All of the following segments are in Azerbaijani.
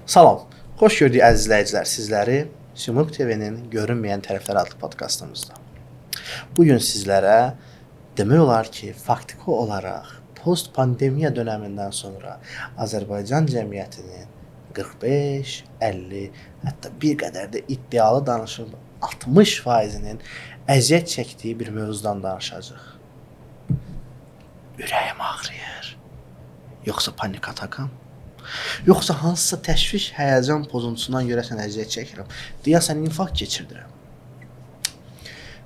Salam, xoş gördük əziz izləyicilər sizləri Simurq TV-nin Görünməyən Tərəfləri adlı podkastımızda. Bugün sizlərə demək olar ki, faktiki olaraq post-pandemiya dönəmindən sonra Azərbaycan cəmiyyətinin 45, 50, hətta bir qədər də iddialı danışıb 60%-nin əziyyət çəkdiyi bir mövzudan danışacağıq. Ürəyim ağrıyır. Yoxsa panik atakam? Yoxsa hansısa təşviş, həyəcan pozuntusundan görəsən əziyyət çəkirəm. Deyəsən infarkt keçirdirəm.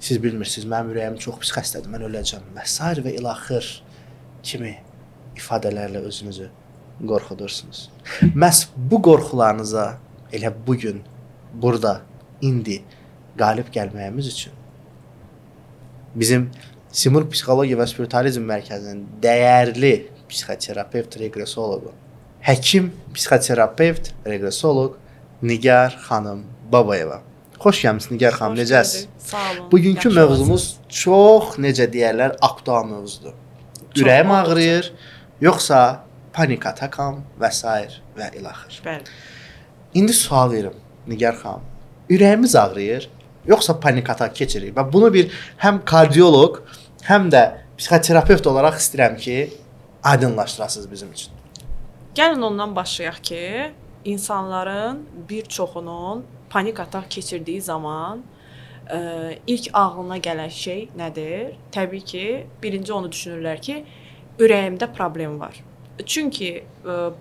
Siz bilmirsiniz, mənim ürəyim çox pis xəstədir, mən öləcəm. Məsair və ilaxır kimi ifadələrlə özünüzü qorxudursunuz. Məhz bu qorxularınıza elə bugün, burada, indi qalib gəlməyimiz üçün bizim Simurq Psixologiya və Spiritalizm Mərkəzinin dəyərli psixoterapevt, reqresoloqu, həkim, psixoterapevt, reqresoloq Nigar xanım Babayeva. Xoş gəlmisiniz Nigar xanım, necəsiz? Sağ olun. Bugünkü mövzumuz çox, necə deyərlər, aktual mövzudur. Ürəyim ağrıyır, yoxsa panik atakam və s. və ilaxır. Bəli. İndi sual verim Nigar xanım. Ürəyimiz ağrıyır, yoxsa panik atak keçirik? Və bunu bir həm kardioloq, həm də psixoterapevt olaraq istəyirəm ki, aydınlaşdırasınız bizim üçün. Gəlin ondan başlayaq ki, insanların bir çoxunun panik atak keçirdiyi zaman ilk ağlına gələn şey nədir? Təbii ki, birinci onu düşünürlər ki, ürəyimdə problem var. Çünki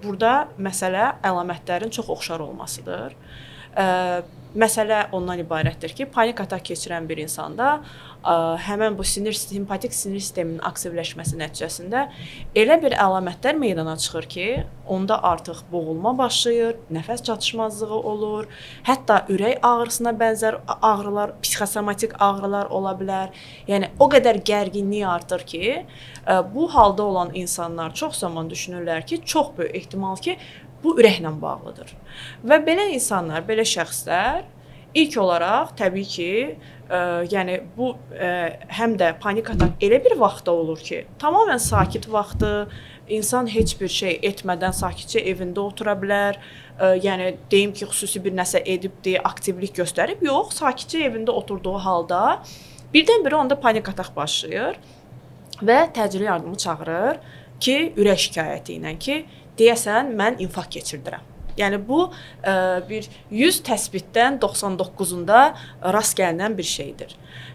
burada məsələ əlamətlərin çox oxşar olmasıdır. Məsələ ondan ibarətdir ki, panik atak keçirən bir insanda həmən bu simpatik sinir sisteminin aktivləşməsi nəticəsində elə bir əlamətlər meydana çıxır ki, onda artıq boğulma başlayır, nəfəs çatışmazlığı olur, hətta ürək ağrısına bənzər ağrılar, psixosomatik ağrılar ola bilər. Yəni o qədər gərginlik artır ki, bu halda olan insanlar çox zaman düşünürlər ki, çox böyük ehtimal ki, bu ürəklə bağlıdır. Və belə insanlar, belə şəxslər ilk olaraq təbii ki, yəni bu həm də panik atak elə bir vaxtda olur ki, tamamilə sakit vaxtı, insan heç bir şey etmədən sakitcə evində otura bilər. Yəni deyim ki, xüsusi bir nəsə edibdi, aktivlik göstərib, yox, sakitcə evində oturduğu halda birdən-birə onda panik atak başlayır və təcili yardımı çağırır ki, ürək şikayəti ilə ki, deyəsən mən infarkt keçirdirəm. Yəni bu bir 100 təsbitdən 99-unda rast gəlinən bir şeydir.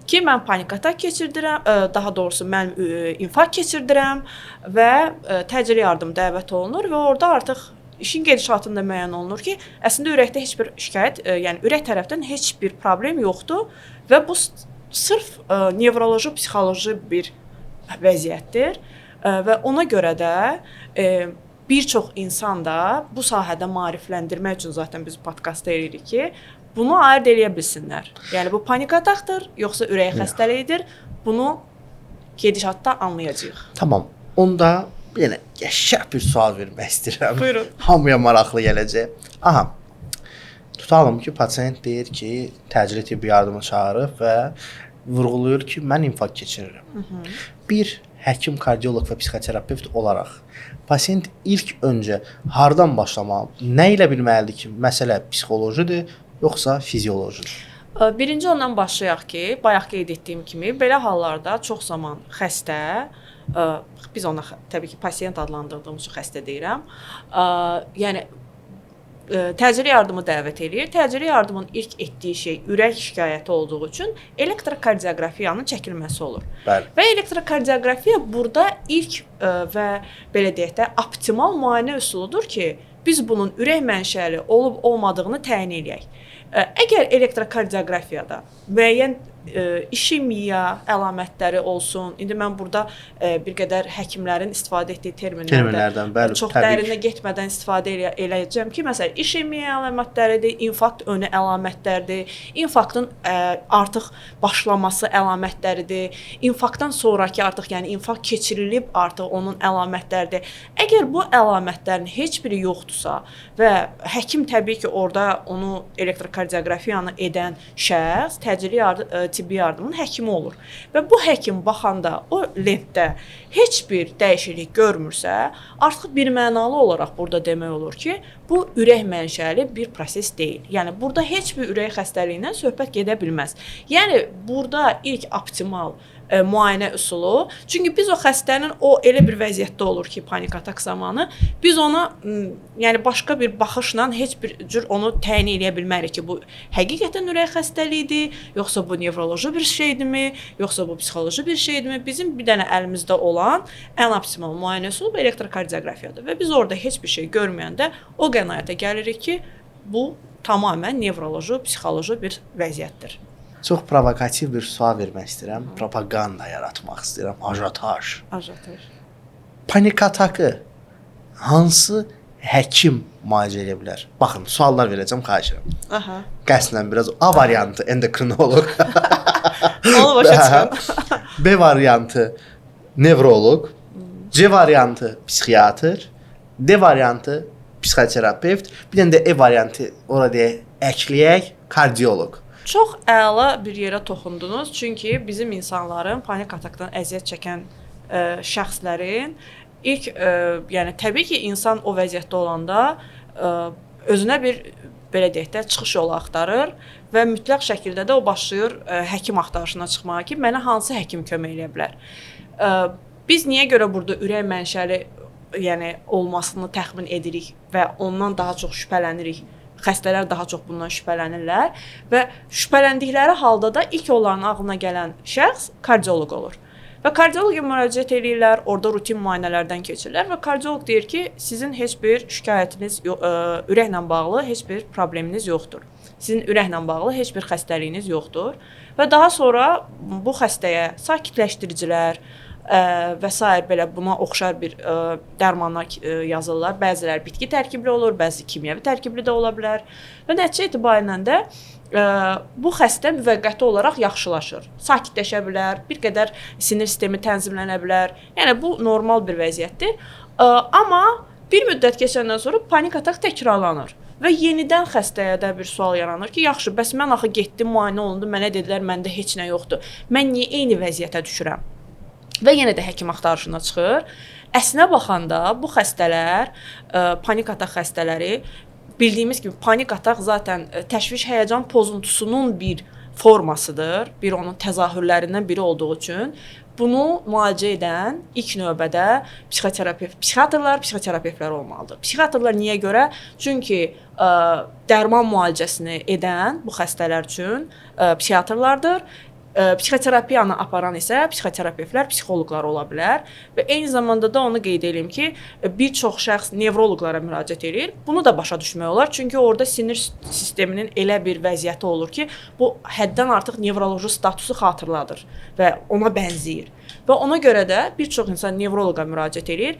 Ki mən panik atak keçirdirəm, daha doğrusu mən infarkt keçirdirəm və təcili yardım dəvət olunur və orada artıq işin gedişatında müəyyən olunur ki, əslində ürəkdə heç bir şikayət, yəni ürək tərəfdən heç bir problem yoxdur və bu sırf nevroloji, psixoloji bir vəziyyətdir və ona görə də bir çox insan da bu sahədə maarifləndirmək üçün zaten biz podkastda eləyirik ki, bunu ayırd eləyə bilsinlər. Yəni bu panik atakdır, yoxsa ürək xəstəliyidir. Bunu gedişatda anlayacağıq. Tamam. Onda yenə qəşəng bir sual vermək istəyirəm. Buyurun. Hamıya maraqlı gələcək. Aha. Tutalım ki, pasiyent deyir ki, təcili tibbi yardımı çağırıb və vurğulayır ki, mən infarkt keçirirəm. Bir həkim, kardioloq və psixoterapevt olaraq pasiyent ilk öncə hardan başlamalı? Nə ilə bilməlidir ki, məsələ psixolojidir, yoxsa fiziolojidir? Birinci ondan başlayaq ki, bayaq qeyd etdiyim kimi, belə hallarda çox zaman xəstə, biz ona təbii ki, pasiyent adlandırdığımız üçün xəstə deyirəm, yəni təcili yardımı dəvət eləyir. Təcili yardımın ilk etdiyi şey ürək şikayəti olduğu üçün elektrokardioqrafiyanın çəkilməsi olur. Bəli. Və elektrokardioqrafiya burada ilk və belə deyək də optimal müayinə üsuludur ki, biz bunun ürək mənşəli olub-olmadığını təyin edək. Əgər elektrokardioqrafiyada müəyyən işemiya əlamətləri olsun. İndi mən burada bir qədər həkimlərin istifadə etdiyi terminlərdən bəli, çox dərinə getmədən istifadə eləyəcəm ki, məsələn, işemiya əlamətləridir, infarkt önü əlamətlərdir, infarktın artıq başlaması əlamətləridir, infarktdan sonrakı artıq, yəni infarkt keçirilib artıq onun əlamətləridir. Əgər bu əlamətlərin heç biri yoxdursa və həkim təbii ki, orada onu elektrokardioqrafiyanı edən şəxs tibbi yardımın həkimi olur. Və bu həkim baxanda o lentdə heç bir dəyişiklik görmürsə, artıq birmənalı olaraq burada demək olur ki, bu ürək mənşəli bir proses deyil. Yəni burada heç bir ürək xəstəliyindən söhbət gedə bilməz. Yəni burada ilk optimal müayinə üsulu. Çünki biz o xəstənin o elə bir vəziyyətdə olur ki, panik atak zamanı biz ona yəni başqa bir baxışla heç bir cür onu təyin edə bilmərik ki, bu həqiqətən ürək xəstəliyidir, yoxsa bu nevroloji bir şeydirmi, yoxsa bu psixoloji bir şeydirmi? Bizim bir dənə əlimizdə olan ən optimal müayinə üsulu bu elektrokardioqrafiyadır və biz orada heç bir şey görməyəndə o qənaətə gəlirik ki, bu tamamilə nevroloji, psixoloji bir vəziyyətdir. Çox provokativ bir sual vermək istəyirəm. Propaganda yaratmaq istəyirəm. Ajotaj. Ajotaj. Panik atakı hansı həkim müalicə edə bilər? Baxın, suallar verəcəm, xahiş edirəm. Aha. Qəsdən biraz A variantı endokrinoloq. Onu başa çıxın. B variantı nevroloq, C variantı psixiatr, D variantı psixoterapevt, bir dənə də E variantı ora deyə əkləyək kardioloq. Çox əla bir yerə toxundunuz. Çünki bizim insanların panik atakdan əziyyət çəkən şəxslərin ilk yəni təbii ki, insan o vəziyyətdə olanda özünə bir belə deyək də çıxış yolu axtarır və mütləq şəkildə də o başlayır həkim axtarışına çıxmağa ki, mənə hansı həkim kömək edə bilər. Biz niyə görə burada ürək mənşəli yəni olmasını təxmin edirik və ondan daha çox şübhələnirik? Xəstələr daha çox bundan şübhələnirlər və şübhələndikləri halda da ilk onların ağlına gələn şəxs kardioloq olur. Və kardioloqa müraciət edirlər, orada rutin müayinələrdən keçirlər və kardioloq deyir ki, sizin heç bir şikayətiniz, ürəklə bağlı heç bir probleminiz yoxdur. Sizin ürəklə bağlı heç bir xəstəliyiniz yoxdur və daha sonra bu xəstəyə sakitləşdiricilər və s. belə buna oxşar bir dərmanlar yazırlar. Bəziləri bitki tərkibli olur, bəzi kimyəvi tərkibli də ola bilər. Və nəticə etibarilə də bu xəstə müvəqqəti olaraq yaxşılaşır. Sakitləşə bilər, bir qədər sinir sistemi tənzimlənə bilər. Yəni bu normal bir vəziyyətdir. Amma bir müddət keçəndən sonra panik atak təkrarlanır. Və yenidən xəstəyə də bir sual yaranır ki, yaxşı, bəs mən axı getdim, müayinə olundu, mənə dedilər, məndə heç nə yoxdur. Mən niyə eyni vəziyyətə düşürəm? Və yenə də həkim axtarışına çıxır. Əslinə baxanda bu xəstələr, panik atak xəstələri, bildiyimiz kimi panik atak zaten təşviş həyəcan pozuntusunun bir formasıdır. Bir onun təzahürlərindən biri olduğu üçün bunu müalicə edən ilk növbədə psixiatrlar, psixoterapevtlər olmalıdır. Psixiatrlar niyə görə? Çünki dərman müalicəsini edən bu xəstələr üçün psixiatrlardır. Psixoterapiyanı aparan isə psixoterapevtlər, psixoloqlar ola bilər və eyni zamanda da onu qeyd edeyim ki, bir çox şəxs nevroloqlara müraciət edir. Bunu da başa düşmək olar, çünki orada sinir sisteminin elə bir vəziyyəti olur ki, bu həddən artıq nevroloji statusu xatırladır və ona bənzəyir. Və ona görə də bir çox insan nevroloqa müraciət edir.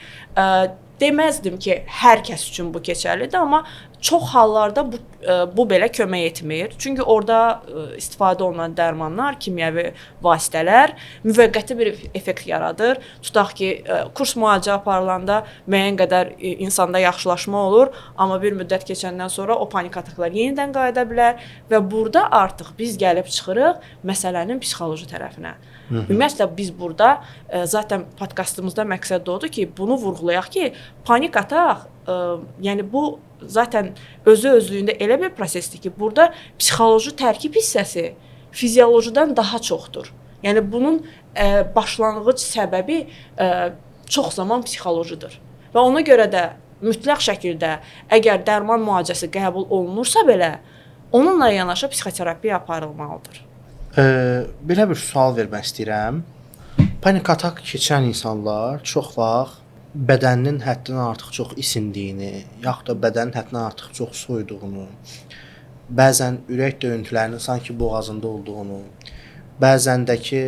Deməzdim ki, hər kəs üçün bu keçərlidir, amma çox hallarda bu belə kömək etmir. Çünki orada istifadə olunan dərmanlar, kimyəvi vasitələr müvəqqəti bir effekt yaradır. Tutaq ki, kurs müalicə aparılanda müəyyən qədər insanda yaxşılaşma olur, amma bir müddət keçəndən sonra o panik ataklar yenidən qayıda bilər və burada artıq biz gəlib çıxırıq məsələnin psixoloji tərəfinə. Ümumiyyətlə biz burada zaten podkastımızda məqsəd odur ki, bunu vurğulayaq ki, panik atak yəni bu zaten özü-özlüyündə elə bir prosesdir ki, burada psixoloji tərkib hissəsi fiziolojidən daha çoxdur. Yəni bunun başlanğıc səbəbi çox zaman psixolojidir. Və ona görə də mütləq şəkildə əgər dərman müalicəsi qəbul olunursa belə, onunla yanaşı psixoterapiya aparılmalıdır. Belə bir sual vermək istəyirəm. Panik atak keçən insanlar çox vaxt bədəninin həddindən artıq çox isindiyini, yaxud da bədənin həddindən artıq çox soyuduğunu, bəzən ürək döyüntülərinin sanki boğazında olduğunu, bəzən də ki,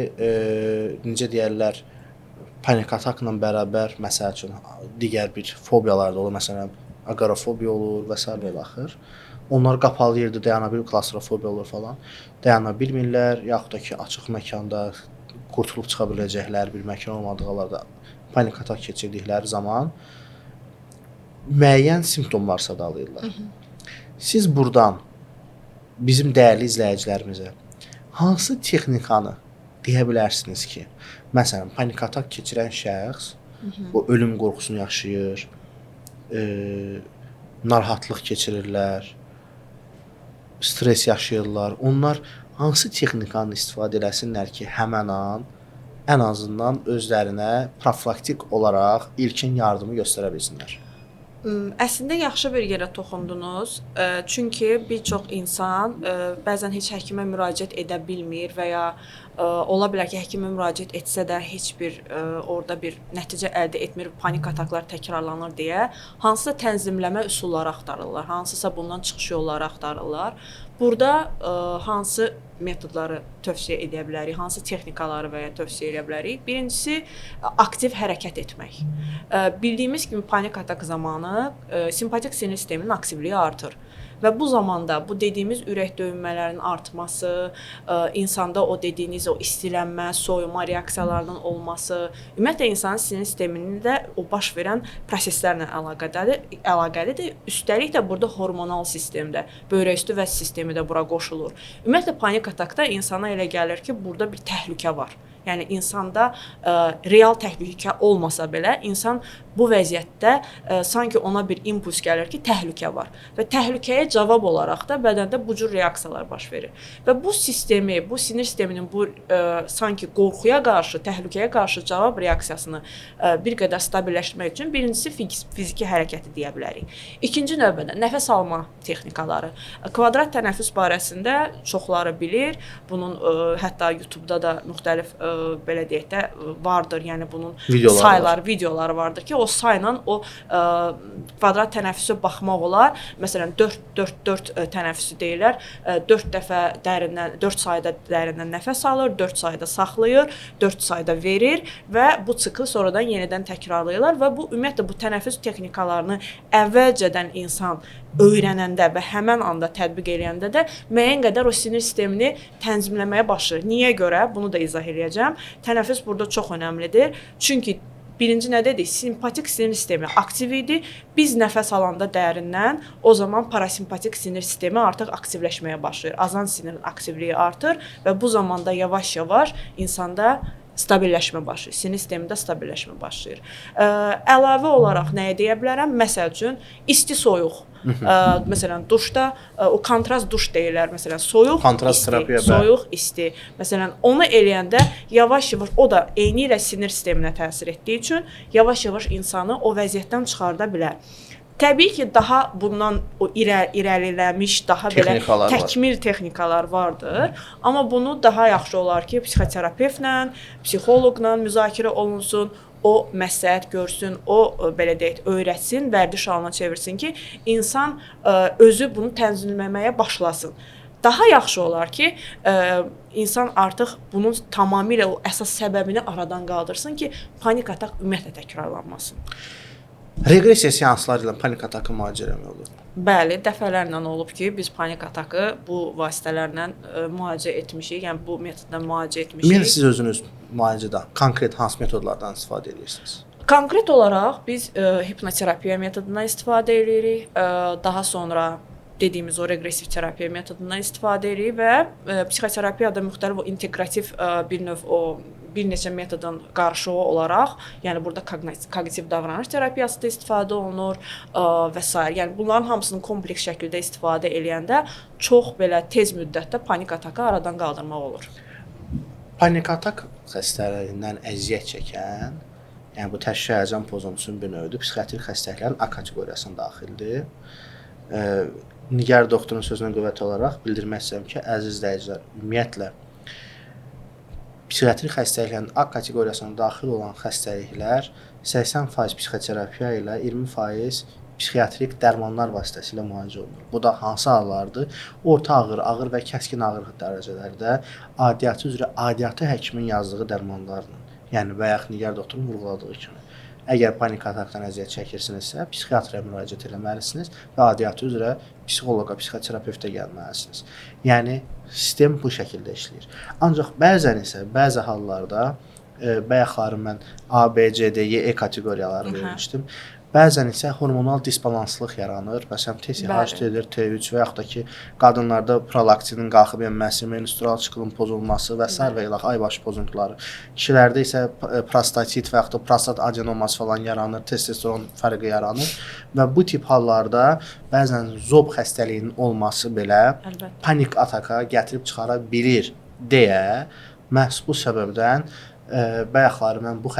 necə deyərlər, panik atakla bərabər, məsəl üçün, digər bir fobiyalar da olur, məsələn, aqorofobiya olur və s. axır. Onlar qapalı yerdə dayana bilir, klaustrofobiya olur falan. Dayana bilmirlər, yaxud da ki, açıq məkanda qurtulub çıxa biləcəkləri bir məkan olmadığı hallarda panik atak keçirdikləri zaman müəyyən simptomlar sadalayırlar. Siz buradan bizim dəyərli izləyicilərimizə hansı texnikanı deyə bilərsiniz ki, məsələn, panik atak keçirən şəxs o ölüm qorxusunu yaşayır, narahatlıq keçirirlər, stres yaşayırlar. Onlar hansı texnikanı istifadə eləsinlər ki, həmin an ən azından özlərinə profilaktik olaraq ilkin yardımı göstərə bilsinlər? Əslində yaxşı bir yerə toxundunuz. Çünki bir çox insan bəzən heç həkimə müraciət edə bilmir və ya ola bilər ki, həkimə müraciət etsə də heç bir orada bir nəticə əldə etmir, panik ataklar təkrarlanır deyə hansısa tənzimləmə üsulları axtarırlar, hansısa bundan çıxış yolları axtarırlar. Burada hansı metodları tövsiyə edə bilərik, hansı texnikaları və ya tövsiyə edə bilərik? Birincisi, aktiv hərəkət etmək. Bildiyimiz kimi panik atak zamanı simpatik sinir sisteminin aktivliyi artır. Və bu zamanda bu dediyimiz ürək döyünmələrinin artması, insanda o dediyiniz o istilənmə, soyuma reaksiyalarının olması, ümumiyyətlə insanın sinir sistemində o baş verən proseslərlə əlaqəlidir. Üstəlik də burada hormonal sistemdə, böyrək üstü vəz sistemi də bura qoşulur. Ümumiyyətlə panik atakda insana elə gəlir ki, burada bir təhlükə var. Yəni insanda real təhlükə olmasa belə insan bu vəziyyətdə sanki ona bir impuls gəlir ki, təhlükə var və təhlükəyə cavab olaraq da bədəndə bu cür reaksiyalar baş verir. Və bu sistemi, bu sinir sisteminin bu sanki qorxuya qarşı, təhlükəyə qarşı cavab reaksiyasını bir qədər stabilləşdirmək üçün birincisi fiziki hərəkəti deyə bilərik. İkinci növbədə nəfəs alma texnikaları. Kvadrat tənəffüs barəsində çoxları bilir. Bunun hətta YouTube-da da müxtəlif belə deyək də vardır. Yəni bunun videoları vardır ki, o sayla o kvadrat tənəffüsə baxmaq olar. Məsələn 4 tənəffüsü deyirlər. 4 dəfə dərindən 4 sayda dərindən nəfəs alır, 4 sayda saxlayır, 4 sayda verir və bu sikli sonradan yenidən təkrarlayırlar və bu ümumiyyətlə bu tənəffüs texnikalarını əvvəlcədən insan öyrənəndə və həmin anda tətbiq edəndə də müəyyən qədər o sinir sistemini tənzimləməyə başlayır. Niyə görə? Bunu da izah edəcəm. Tənəffüs burada çox önəmlidir. Çünki birinci nə dedik? Simpatik sinir sistemi aktiv idi. Biz nəfəs alanda dərindən o zaman parasimpatik sinir sistemi artıq aktivləşməyə başlayır. Azan sinirin aktivliyi artır və bu zamanda yavaş-yavaş insanda stabilləşmə başlayır. Sinir sistemində stabilləşmə başlayır. Əlavə olaraq nəyə deyə bilərəm? Məsəl üçün isti-soyuq. Məsələn duşda o kontrast duş deyirlər. Məsələn soyuq, isti, soyuq, isti. Məsələn onu eləyəndə yavaş-yavaş o da eynilə sinir sisteminə təsir etdiyi üçün yavaş-yavaş insanı o vəziyyətdən çıxarda bilər. Təbii ki, daha bundan o irəlilənmiş, daha belə təkmil texnikalar vardır. Amma bunu daha yaxşı olar ki, psixoterapevtlə, psixoloqla müzakirə olunsun, o məsləhət görsün, o belə deyək, öyrətsin, vərdiş halına çevirsin ki, insan özü bunu tənzimləməyə başlasın. Daha yaxşı olar ki, insan artıq bunun tamamilə o əsas səbəbini aradan qaldırsın ki, panik atak ümumiyyətlə təkrarlanmasın. Reqressiya seansları ilə panik atakı müalicə etmək olur. Bəli, dəfələrlə olub ki, biz panik atakı bu vasitələrlə müalicə etmişik, yəni bu metodla müalicə etmişik. Ümumiyyətlə siz özünüz müalicədə konkret hansı metodlardan istifadə edirsiniz? Konkret olaraq biz hipnoterapiya metodundan istifadə edirik, daha sonra dediyimiz o reqressiv terapiya metodundan istifadə edirik və psixoterapiyada müxtəlif o inteqrativ bir neçə metodun qarışığı olaraq, yəni burada koqnitiv davranış terapiyası da istifadə olunur və s. Yəni bunların hamısını kompleks şəkildə istifadə eləyəndə çox belə tez müddətdə panik atakı aradan qaldırmaq olur. Panik atak xəstəliyindən əziyyət çəkən, yəni bu təşvişi həyəcan pozuntusunun bir növüdür, psixiatrik xəstəliklərin A kateqoriyasına daxildir. Nigar doktorun sözünə qüvvət olaraq bildirmək istəyirəm ki, əziz izləyicilər, ümumiyyətlə psixiatrik xəstəliklərin A kateqoriyasına daxil olan xəstəliklər 80% psixoterapiya ilə 20% psixiatrik dərmanlar vasitəsilə müalicə olunur. Bu da hansı hallardır? Orta ağır, ağır və kəskin ağır dərəcələrdə aidiyyatı üzrə aidiyyatı həkimin yazdığı dərmanlarla, yəni və yaxud Nigar doktorun vurğuladığı kimi. Əgər panik atakdan əziyyət çəkirsinizsə, psixiatraya müraciət etməlisiniz və aidiyyatı üzrə psixoloqa, psixoterapevtə gəlməlisiniz. Yəni sistem bu şəkildə işləyir. Ancaq bəzən isə bəzi hallarda bayaqları mən A, B, C, D, E kateqoriyaları vermişdim. Bəzən isə hormonal disbalanslıq yaranır. Məsələn, TSH, T4, T3 və yaxud da ki, qadınlarda prolaktinin qalxıb enməsi, menstrual siklin pozulması və sair və ilax aybaşı pozuntuları. Kişilərdə isə prostatit və yaxud da prostat adenoması falan yaranır, testosteron fərqi yaranır və bu tip hallarda bəzən zob xəstəliyinin olması belə panik ataka gətirib çıxara bilir deyə məhz bu səbəbdən bayaqları mən bu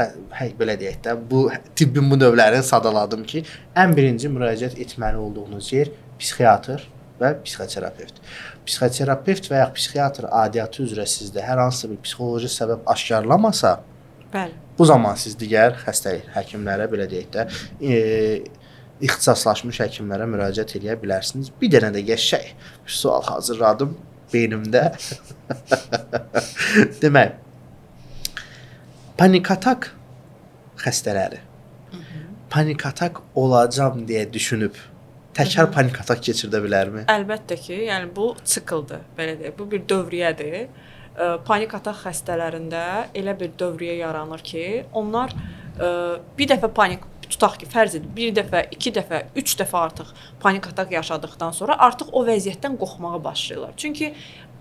belə deyək də bu tibbin bu növlərini sadaladım ki, ən birinci müraciət etməli olduğunuz yer psixiatr və psixoterapevt. Psixoterapevt və ya psixiatr aidiyyatı üzrə sizdə hər hansı bir psixoloji səbəb aşkarlamasa, bu zaman siz digər xəstəlik həkimlərə belə deyək də ixtisaslaşmış həkimlərə müraciət edə bilərsiniz. Bir dənə də qəşəng bir sual hazırladım beynimdə. Demək, panik atak xəstələri panik atak olacam deyə düşünüb təkrar panik atak keçirdə bilərmi? Əlbəttə ki, yəni bu sikldir, belə deyək. Bu bir dövriyyədir. Panik atak xəstələrində elə bir dövriyyə yaranır ki, onlar bir dəfə panik tutaq ki, fərz edin, bir dəfə, 2 dəfə, 3 dəfə artıq panik atak yaşadıkdan sonra artıq o vəziyyətdən qorxmağa başlayırlar. Çünki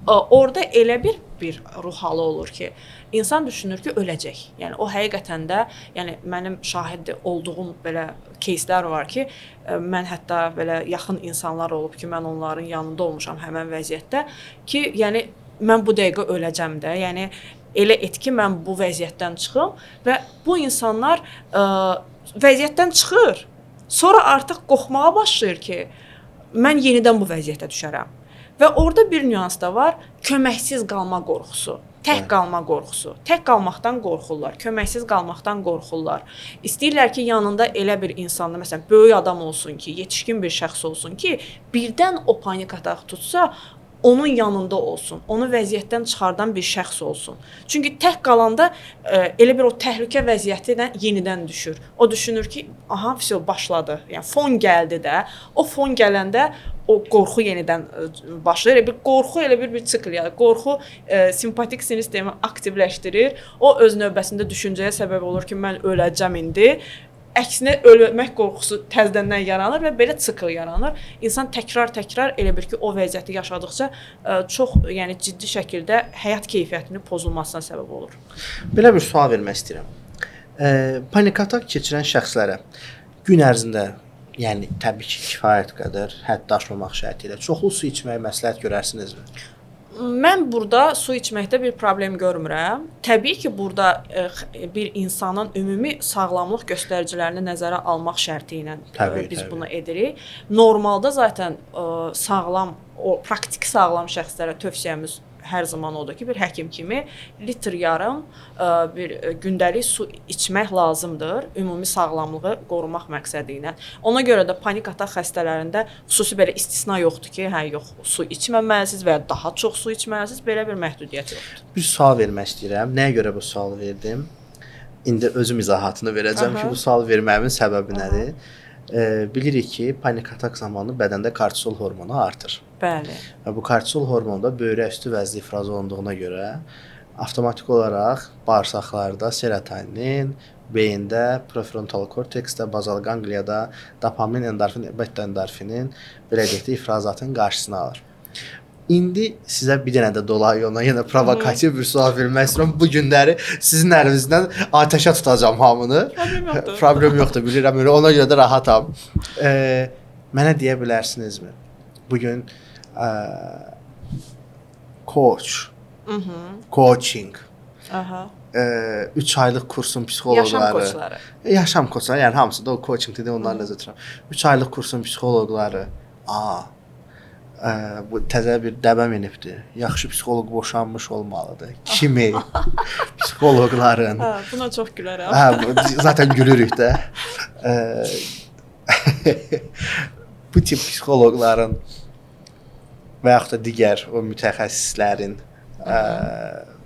orada elə bir ruh halı olur ki, insan düşünür ki, öləcək. Yəni o həqiqətən də, yəni mənim şahid olduğum belə кейslər var ki, mən hətta belə yaxın insanlar olub ki, mən onların yanında olmuşam həmin vəziyyətdə ki, yəni mən bu dəqiqə öləcəm də. Yəni elə et ki, mən bu vəziyyətdən çıxım və bu insanlar vəziyyətdən çıxır. Sonra artıq qorxmağa başlayır ki, mən yenidən bu vəziyyətə düşərəm. Və orada bir nüans da var, köməksiz qalma qorxusu, tək qalma qorxusu. Tək qalmaqdan qorxurlar, köməksiz qalmaqdan qorxurlar. İstəyirlər ki, yanında elə bir insanda, məsələn, böyük adam olsun ki, yetişkin bir şəxs olsun ki, birdən o panik atak tutsa, onun yanında olsun, onu vəziyyətdən çıxardan bir şəxs olsun. Çünki tək qalanda elə bir o təhlükə vəziyyətinə yenidən düşür. O düşünür ki, aha, başladı. Yəni fon gəldi də. O fon gələndə o qorxu yenidən başlayır. Bir qorxu elə bir sikl yadır. Qorxu simpatik sinir sistemi aktivləşdirir. O öz növbəsində düşüncəyə səbəb olur ki, mən öləcəm indi. Əksinə ölmək qorxusu təzədən yaranır və belə sikl yaranır. İnsan təkrar elə bir ki, o vəziyyəti yaşadıkca çox, yəni ciddi şəkildə həyat keyfiyyətinin pozulmasına səbəb olur. Belə bir sual vermək istəyirəm. Panik atak keçirən şəxslərə gün ərzində, yəni təbii ki, kifayət qədər hədd aşmamaq şərti ilə çoxlu su içməyi məsləhət görərsinizmi? Mən burada su içməkdə bir problem görmürəm. Təbii ki, burada bir insanın ümumi sağlamlıq göstəricilərini nəzərə almaq şərti ilə biz bunu edirik. Normalda zaten sağlam, o praktik sağlam şəxslərə tövsiyəmiz hər zaman odur ki, bir həkim kimi litr yarım bir gündəlik su içmək lazımdır, ümumi sağlamlığı qorumaq məqsədi ilə. Ona görə də panik atak xəstələrində xüsusi belə istisna yoxdur ki, yox, su içməməlisiniz və ya daha çox su içməlisiniz, belə bir məhdudiyyət yoxdur. Bir sual vermək istəyirəm. Nəyə görə bu sualı verdim? İndi özüm izahatını verəcəm ki, bu sual verməyimin səbəbi nədir? Bilirik ki, panik atak zamanı bədəndə kortizol hormonu artır. Bəli. Və bu kortizol hormonu da böyrək üstü vəzdə ifraz olunduğuna görə avtomatik olaraq bağırsaqlarda serotonin, beyində, prefrontal korteksdə, bazal qanqliyada dopamin, endorfin, beta endorfinin belə deyək də ifrazatın qarşısını alır. İndi sizə bir dənə də dolayı yoluna yenə provokativ bir sual vermək istəyirəm. Bu günləri sizin əlinizdən atəşə tutacağam hamını. Problem yoxdur, bilirəm. Ona görə də rahatam. Mənə deyə bilərsinizmi? Bugün coaching, 3 aylıq kursun psixoloqları, yaşam koçları, yəni hamısı da o coaching dedi, onları da götürürəm. 3 aylıq kursun psixoloqları, bu təzə bir dəbə minibdir. Yaxşı psixoloq boşanmış olmalıdır. Kimi? Psixoloqların. Buna çox gülərəm. Zaten gülürük də. Bu tip psixoloqların və yaxud da digər o mütəxəssislərin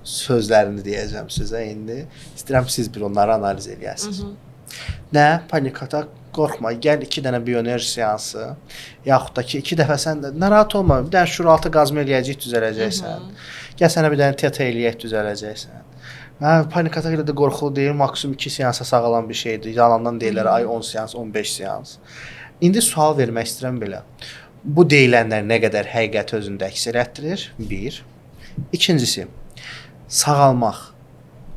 sözlərini deyəcəm sizə indi. İstəyirəm siz bir onları analiz edəsiniz. Nə? Panik atak, qorxma, gəl 2 dənə bioenerji seansı, yaxud da ki 2 dəfə sən də narahat olma, bir dənə şuraltı qazma eləyəcək, düzələcəksən. Gəl sənə bir dənə teta eləyək, düzələcəksən. Hə, panik atak ilə də qorxulu deyil, maksimum 2 seansa sağalan bir şeydir. Yalandan deyirlər ay 10 seans, 15 seans. İndi sual vermək istəyirəm belə. Bu deyilənlər nə qədər həqiqəti özündə əks etdirir? 1. İkincisi, sağalmaq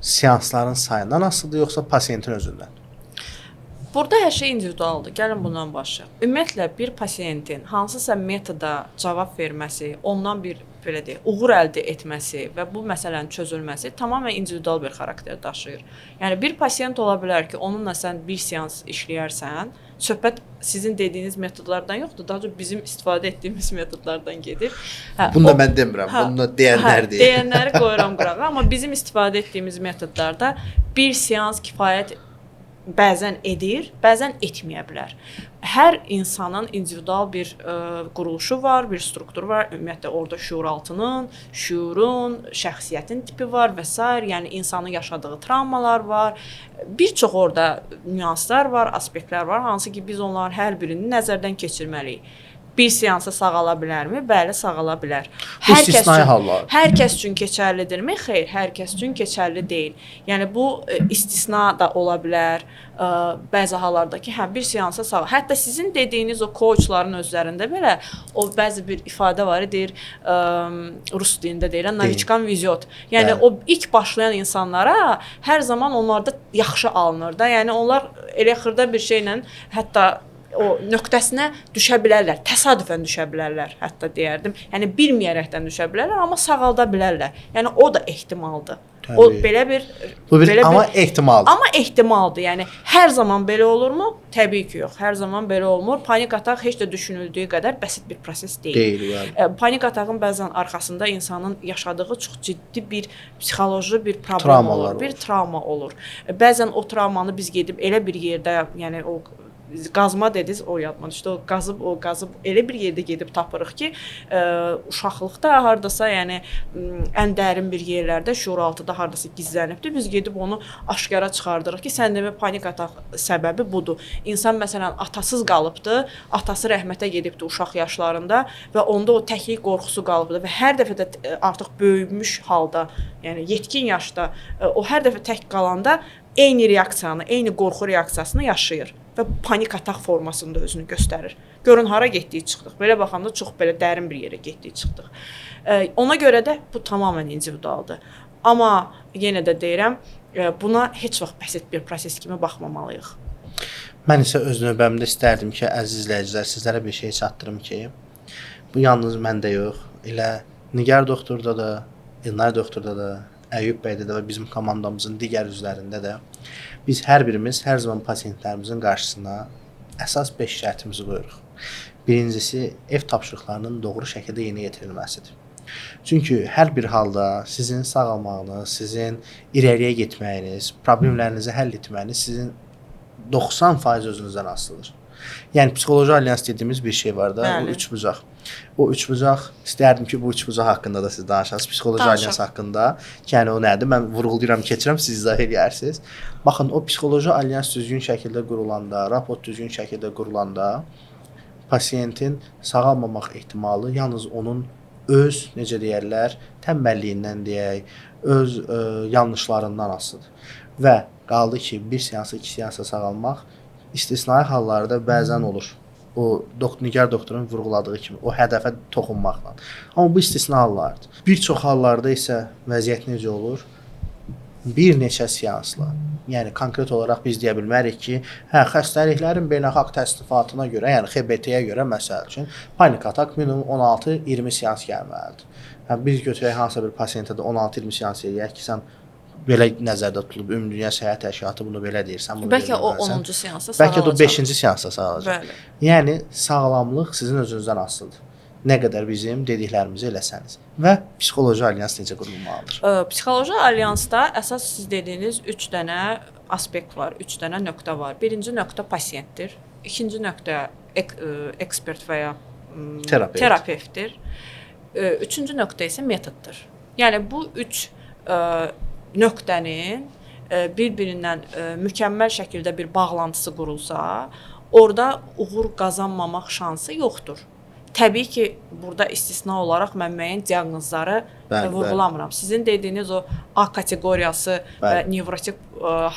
seansların sayından asılıdır yoxsa pasientin özündən? Burada hər şey individualdır. Gəlin bundan başlayaq. Ümumiyyətlə bir pasientin hansısa metoda cavab verməsi, ondan bir belə deyək, uğur əldə etməsi və bu məsələnin çözülməsi tamamilə individual bir xarakter daşıyır. Yəni bir pasient ola bilər ki, onunla sən bir seans işləyərsən, söhbət sizin dediyiniz metodlardan yoxdur, daha çox bizim istifadə etdiyimiz metodlardan gedir. Bunu da mən demirəm, bunu da deyənlər deyir. Deyənləri qoyuram qırağa, amma bizim istifadə etdiyimiz metodlarda bir seans kifayət bəzən edir, bəzən etməyə bilər. Hər insanın individual bir quruluşu var, bir strukturu var. Ümumiyyətlə orada şuuraltının, şuurun, şəxsiyyətin tipi var və s. Yəni insanın yaşadığı travmalar var. Bir çox orada nüanslar var, aspektlər var, hansı ki biz onların hər birini nəzərdən keçirməliyik. Bir seansa sağala bilərmi? Bəli, sağala bilər. İstisnai hallar. Hər kəs üçün keçərlidirmi? Xeyr, hər kəs üçün keçərli deyil. Yəni bu istisna da ola bilər. Bəzi hallarda ki, hə bir seansa sağ. Hətta sizin dediyiniz o coachların özlərində belə o bəzi bir ifadə var, deyir, rus dilində deyirəm, novichkan vizot. Yəni o ilk başlayan insanlara hər zaman onlarda yaxşı alınır da. Yəni onlar elə xırda bir şeylə hətta o nöqtəsinə düşə bilərlər, təsadüfən düşə bilərlər, hətta deyərdim. Yəni bilməyərəkdən düşə bilərlər, amma sağalda bilərlər. Yəni o da ehtimaldır. Təbii. O belə bir amma ehtimaldır. Amma ehtimaldır. Yəni hər zaman belə olurmu? Təbii ki, yox. Hər zaman belə olmur. Panik ataq heç də düşünüldüyü qədər bəsit bir proses deyil. Deyil, yəni. Panik atağın bəzən arxasında insanın yaşadığı çox ciddi bir psixoloji bir problem olur, bir travma olur. Bəzən o travmanı biz gedib elə bir yerdə, yəni o qazma dediniz, o yadıma düşdü. O qazıb elə bir yerdə gedib tapırıq ki, uşaqlıqda hardasa, yəni ən dərin bir yerlərdə, şuuraltıda hardasa gizlənibdir. Biz gedib onu aşkara çıxardırıq ki, sən demə panik ataq səbəbi budur. İnsan məsələn atasız qalıbdı, atası rəhmətə gedibdi uşaq yaşlarında və onda o təklik qorxusu qalıbdı və hər dəfə də artıq böyümüş halda, yəni yetkin yaşda o hər dəfə tək qalanda eyni reaksiyanı, eyni qorxu reaksiyasını yaşayır və panik ataq formasında özünü göstərir. Görün hara getdik çıxdıq. Belə baxanda çox belə dərin bir yerə getdik çıxdıq. Ona görə də bu tamamilə individualdır. Amma yenə də deyirəm, buna heç vaxt bəsit bir proses kimi baxmamalıyıq. Mən isə öz növbəmdə istərdim ki, əziz izləyicilər, sizlərə bir şey çatdırım ki, bu yalnız məndə yox, elə Nigar doktorda da, İlnay doktorda da, Əyyub bəydə də və bizim komandamızın digər üzvlərində də biz hər birimiz hər zaman pasientlərimizin qarşısına əsas 5 şərtimizi qoyuruq. Birincisi, ev tapşırıqlarının doğru şəkildə yerinə yetirilməsidir. Çünki hər bir halda sizin sağalmağınız, sizin irəliyə getməyiniz, problemlərinizi həll etməyiniz sizin 90% özünüzdən asılıdır. Yəni psixoloji alyans dediyimiz bir şey var da, Bəli. o üçbucaq. O üçbucaq, istərdim ki, bu üçbucaq haqqında da siz danışasınız, psixoloji alyans haqqında. Yəni o nədir? Mən vurğulayıram, keçirəm, siz izah edərsiniz. Baxın, o psixoloji alyans düzgün şəkildə qurulanda, raport düzgün şəkildə qurulanda pasiyentin sağalmamaq ehtimalı yalnız onun öz, necə deyərlər, tənbəlliyindən deyək, öz yanlışlarından asılıdır. Və qaldı ki, bir seansa, 2 seansa sağalmaq istisnai hallarda bəzən olur. O Nigar doktorun vurğuladığı kimi o hədəfə toxunmaqla. Amma bu istisna hallardır. Bir çox hallarda isə vəziyyət necə olur? Bir neçə seansla. Yəni konkret olaraq biz deyə bilmərik ki, xəstəliklərin beynəlxalq təsnifatına görə, yəni XBT-yə görə məsəl üçün panik atak minimum 16-20 seans gəlməlidir. Yəni biz götürək hansısa bir pasiyentə də 16-20 seans eləyək ki, sən belə nəzərdə tutulub Ümumdünya Səhiyyə Təşkilatı bunu belə deyir. Sən bunu bəlkə o 10-cu seansa sağalacaq. Bəlkə də o 5-ci seansa sağalacaq. Bəli. Yəni sağlamlıq sizin özünüzdən asılıdır. Nə qədər bizim dediklərimizi eləsəniz. Və psixoloji alyans necə qurulmalıdır? Psixoloji alyansda əsas siz dediyiniz 3 dənə aspekt var, 3 dənə nöqtə var. Birinci nöqtə pasiyentdir. İkinci nöqtə ekspert və ya terapevtdir. Üçüncü nöqtə isə metoddur. Yəni bu 3 nöqtənin bir-birindən mükəmməl şəkildə bir bağlantısı qurulsa, orada uğur qazanmamaq şansı yoxdur. Təbii ki, burada istisna olaraq mən müəyyən diaqnozları vurğulamıram. Sizin dediyiniz o A kateqoriyası və nevrotik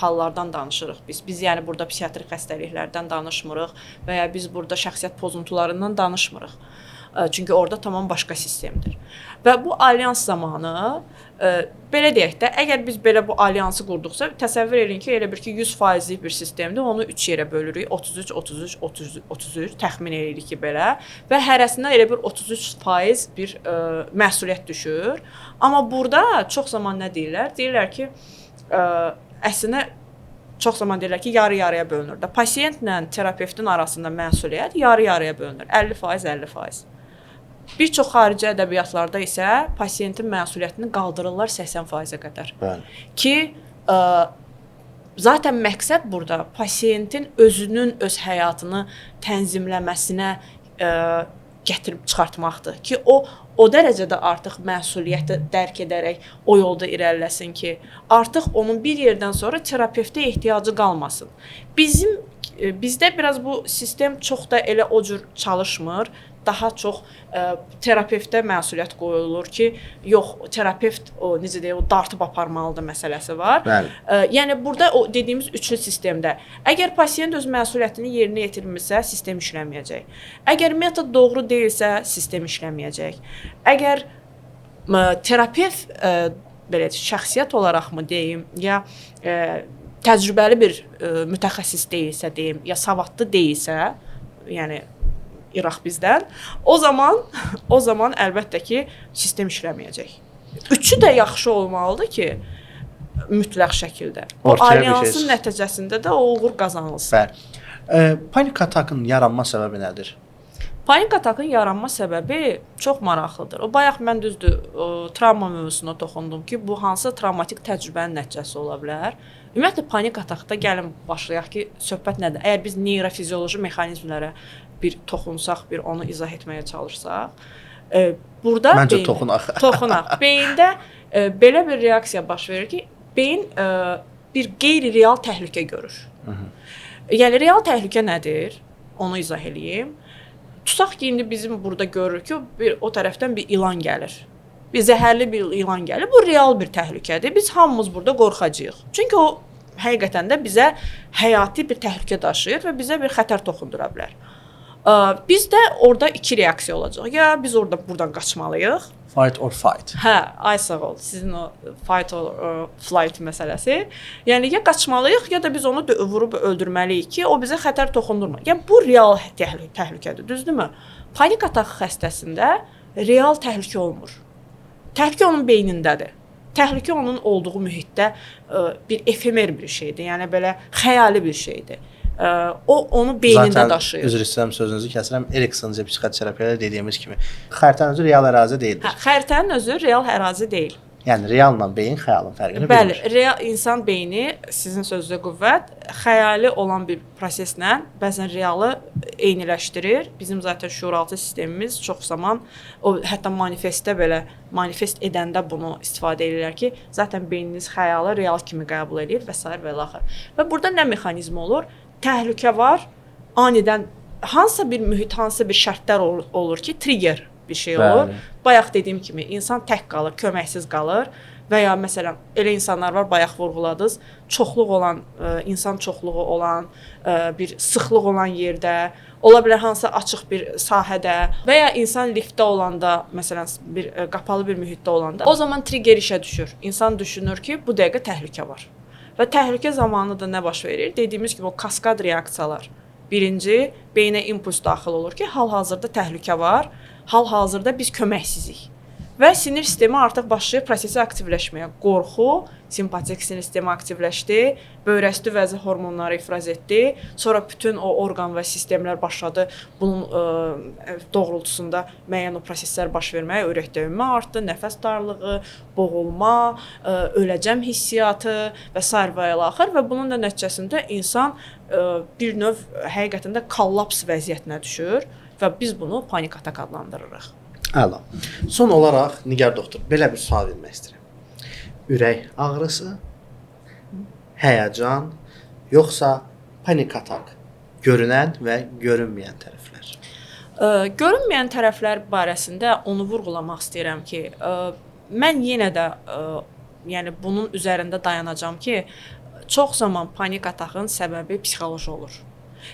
hallardan danışırıq biz. Biz yəni burada psixiatrik xəstəliklərdən danışmırıq və ya biz burada şəxsiyyət pozuntularından danışmırıq. Çünki orada tamam başqa sistemdir. Və bu alyans zamanı belə deyək də, əgər biz belə bu alyansı qurduqsa, təsəvvür edin ki, elə bir ki 100%lik bir sistemdir, onu 3 yerə bölürük, 33, 33, 33 təxmin edirik ki, belə və hərəsindən elə bir 33% bir məsuliyyət düşür. Amma burada çox zaman nə deyirlər? Deyirlər ki, əslində çox zaman deyirlər ki, yarı-yarıya bölünür də. Pasiyentlə terapevtin arasında məsuliyyət yarı-yarıya bölünür, 50%, 50%. Bir çox xarici ədəbiyyatlarda isə pasiyentin məsuliyyətini qaldırırlar 80%-ə qədər. Bəli. Ki, zaten məqsəd burada pasiyentin özünün öz həyatını tənzimləməsinə gətirib çıxartmaqdır. Ki, o dərəcədə artıq məsuliyyəti dərk edərək o yolda irəliləsin ki, artıq onun bir yerdən sonra terapevtə ehtiyacı qalmasın. Bizdə biraz bu sistem çox da elə o cür çalışmır. Daha çox terapevtə məsuliyyət qoyulur ki, yox, terapevt o necə deyək, o dartıb aparmalıdır məsələsi var. Bəli. Yəni burada o dediyimiz üçlü sistemdə əgər pasiyent öz məsuliyyətini yerinə yetirmirsə, sistem işləməyəcək. Əgər metod doğru deyilsə, sistem işləməyəcək. Əgər terapevt belə şəxsiyyət olaraqmı deyim, ya təcrübəli bir mütəxəssis deyilsə deyim, ya savadlı deyilsə, yəni İraq bizdən. O zaman əlbəttə ki, sistem işləməyəcək. Üçü də yaxşı olmalıdır ki, mütləq şəkildə. O alyansın nəticəsində də o uğur qazanılsın. Bəli. Panik atakın yaranma səbəbi nədir? Panik atakın yaranma səbəbi çox maraqlıdır. O bayaq mən düzdür travma mövzusuna toxundum ki, bu hansı travmatik təcrübənin nəticəsi ola bilər. Ümumiyyətlə panik atakda gəlin başlayaq ki, söhbət nədir? Əgər biz neyrofizioloji mexanizmlərə bir toxunsaq, bir onu izah etməyə çalışsaq, burada məncə toxunaq. Beyində belə bir reaksiya baş verir ki, beyin bir qeyri-real təhlükə görür. Yəni real təhlükə nədir? Onu izah eləyim. Tutaq ki, indi bizim burada görürük ki, o tərəfdən bir ilan gəlir. Bir zəhərli bir ilan gəlir. Bu real bir təhlükədir. Biz hamımız burada qorxacağıq. Çünki o həqiqətən də bizə həyati bir təhlükə daşıyır və bizə bir xətər toxundura bilər. Bizdə orada iki reaksiya olacaq. Ya biz buradan qaçmalıyıq. Fight or fight. Hə, ay sağ ol. Sizin o fight or flight məsələsi. Yəni ya qaçmalıyıq, ya da biz onu vurub öldürməliyik ki, o bizə xətər toxundurmur. Yəni bu real təhlükədir, düzdürmü? Panik atak xəstəsində real təhlükə olmur. Təhlükə onun beynindədir. Təhlükə onun olduğu mühitdə bir efemer bir şeydir. Yəni belə xəyali bir şeydir. O onu beynində daşıyır. Üzr istəyirəm, sözünüzü kəsirəm. Erikson psixoterapiyada dediyimiz kimi xəritənin özü real ərazi deyildir. Xəritənin özü real ərazi deyil. Yəni realla beyin xəyalın fərqini bilmir. Bəli, real insan beyni sizin sözünüzdə qüvvət xəyali olan bir proseslə bəzən realı eyniləşdirir. Bizim zaten şuuraltı sistemimiz çox zaman o hətta manifest edəndə bunu istifadə edirlər ki, zaten beyniniz xəyalı real kimi qəbul edir və s. və ilaxır. Və burada nə mexanizm olur? Təhlükə var. Anidən hansısa bir mühit, hansısa bir şərtlər olur ki, trigger bir şey olur. Bayaq dediyim kimi insan tək qalır, köməksiz qalır və ya məsələn elə insanlar var, bayaq vurğuladınız, insan çoxluğu olan bir sıxlıq olan yerdə, ola bilər hansısa açıq bir sahədə və ya insan liftdə olanda, məsələn bir qapalı bir mühitdə olanda, o zaman trigger işə düşür. İnsan düşünür ki, bu dəqiqə təhlükə var. Və təhlükə zamanı da nə baş verir? Dediyimiz kimi o kaskad reaksiyalar. Birinci, beyinə impuls daxil olur ki, hal-hazırda təhlükə var. Hal-hazırda biz köməksizik. Və sinir sistemi artıq başlayır prosesi aktivləşməyə. Qorxu, simpatik sinir sistemi aktivləşdi, böyrəüstü vəzi hormonları ifraz etdi. Sonra bütün o orqan və sistemlər başladı bunun doğrultusunda müəyyən o proseslər baş verməyə, ürək döyünmə artdı, nəfəs darlığı, boğulma, öləcəm hissiyatı və s. və ilaxır və bunun da nəticəsində insan bir növ həqiqətən də kollaps vəziyyətinə düşür və biz bunu panik atak adlandırırıq. Əla. Son olaraq Nigar doktor, belə bir sual vermək istəyirəm. Ürək ağrısı, həyəcan, yoxsa panik atak? Görünən və görünməyən tərəflər. Görünməyən tərəflər barəsində onu vurğulamaq istəyirəm ki, mən yenə də yəni bunun üzərində dayanacağam ki, çox zaman panik atağın səbəbi psixoloji olur.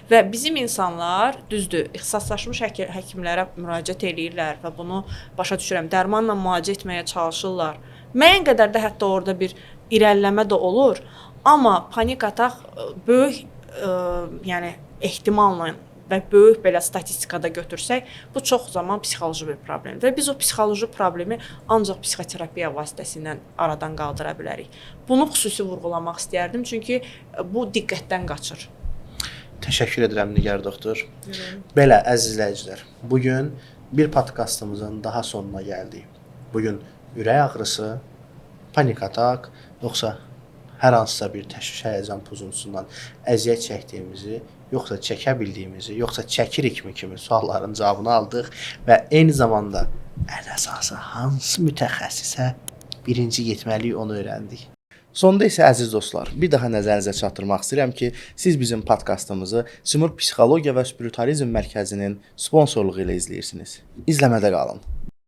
Və bizim insanlar, düzdür, ixtisaslaşmış həkimlərə müraciət eləyirlər və bunu başa düşürəm, dərmanla müalicə etməyə çalışırlar. Müəyyən qədər də hətta orada bir irəliləmə də olur, amma panik ataq böyük yəni ehtimalla və böyük belə statistikada götürsək, bu çox zaman psixoloji bir problemdir. Və biz o psixoloji problemi ancaq psixoterapiya vasitəsilə aradan qaldıra bilərik. Bunu xüsusi vurğulamaq istərdim, çünki bu diqqətdən qaçır. Təşəkkür edirəm Nigar doktor. Belə əziz izləyicilər, bu gün bir podkastımızın daha sonuna gəldik. Bu gün ürək ağrısı, panik atak, yoxsa hər hansısa bir təşviş həyəcan pozuntusundan əziyyət çəkdiyimizi, yoxsa çəkə bildiyimizi, yoxsa çəkirikmi kimi sualların cavabını aldıq və eyni zamanda ən əsası hansı mütəxəssisə birinci getməliyik onu öyrəndik. Sonda isə əziz dostlar, bir daha nəzərinizə çatdırmaq istəyirəm ki, siz bizim podkastımızı Simurq Psixologiya və Spiritüalizm Mərkəzinin sponsorluğu ilə izləyirsiniz. İzləmədə qalın.